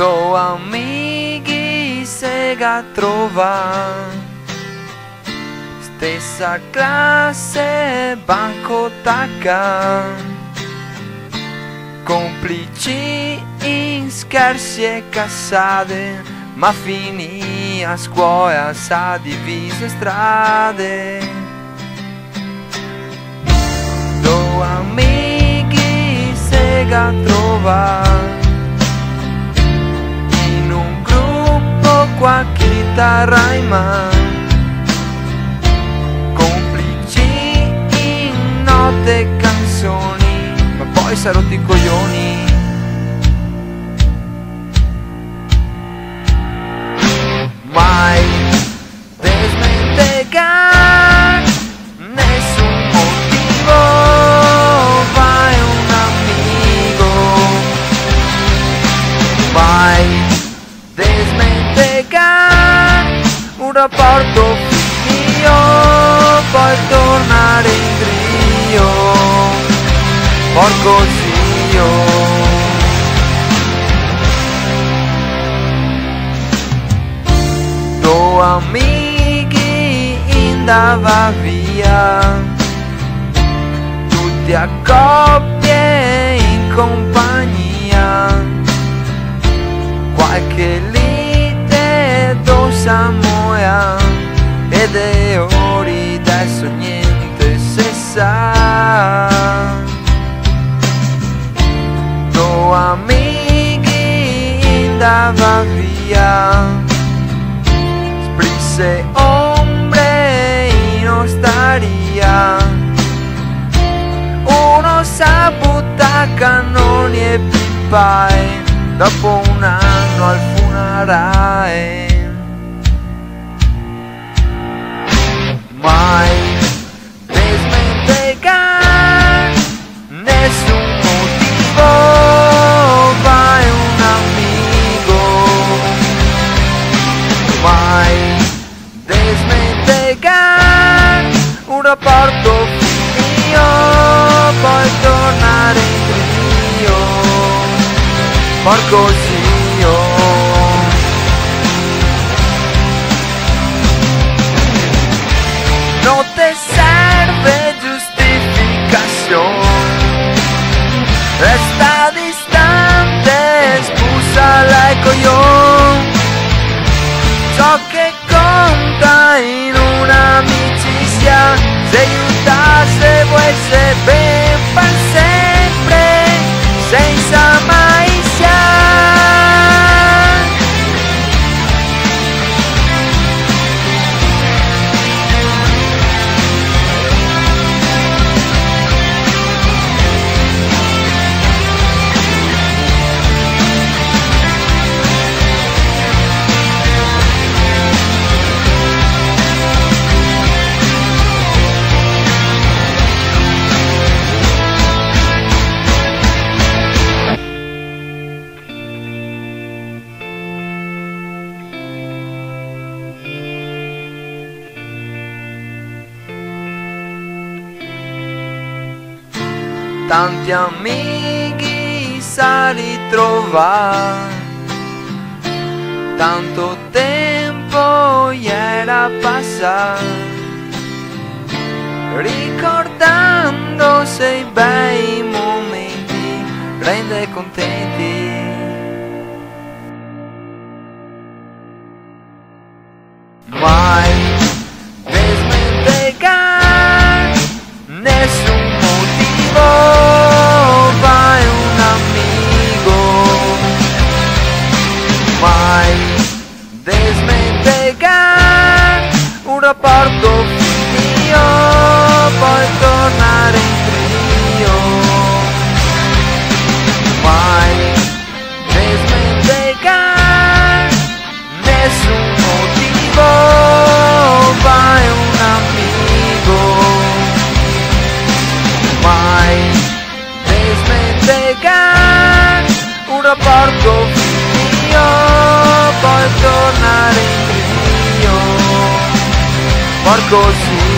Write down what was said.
due amici se trovano, stessa classe, banco tacca, complici in scherzi e cassate, ma finì a scuola sa divise strade. Due amici se trovano in un gruppo qua chitarra in mano, complici in note e canzoni, ma poi si è rotti i coglioni. Mai desmentegar nessun motivo, vai un amico. Mai desmentegar un rapporto finito, poi tornare in trio, porco zio. Due amici andava via, tutti a coppie in compagnia, qualche lite dosa moia, ed è ora adesso niente se sa. Due amici andava via, se ombre in ostaria, uno sa butta cannoni e pipai dopo un anno al funerale. Mai desmentegar nessun motivo, vai un amico. Mai desmentegar un rapporto finito, poi tornare in trio, porco zio. Non te serve giustificazione, resta distante, spusa il coglione. Ciò che conta in un'amicizia, se aiuta, se vuoi, se ben per sempre, senza mai tanti amici sa ritrovare, tanto tempo era passato, ricordando sei bei momenti, rende contenti. Mai desmentegar nessun motivo, vai un amico. Mai desmentegar un rapporto finito, poi tornare in trio. Mai desmentegar nessun motivo, vai un amico. Mai desmentegar un rapporto finito, poi tornare in trio, porco zio.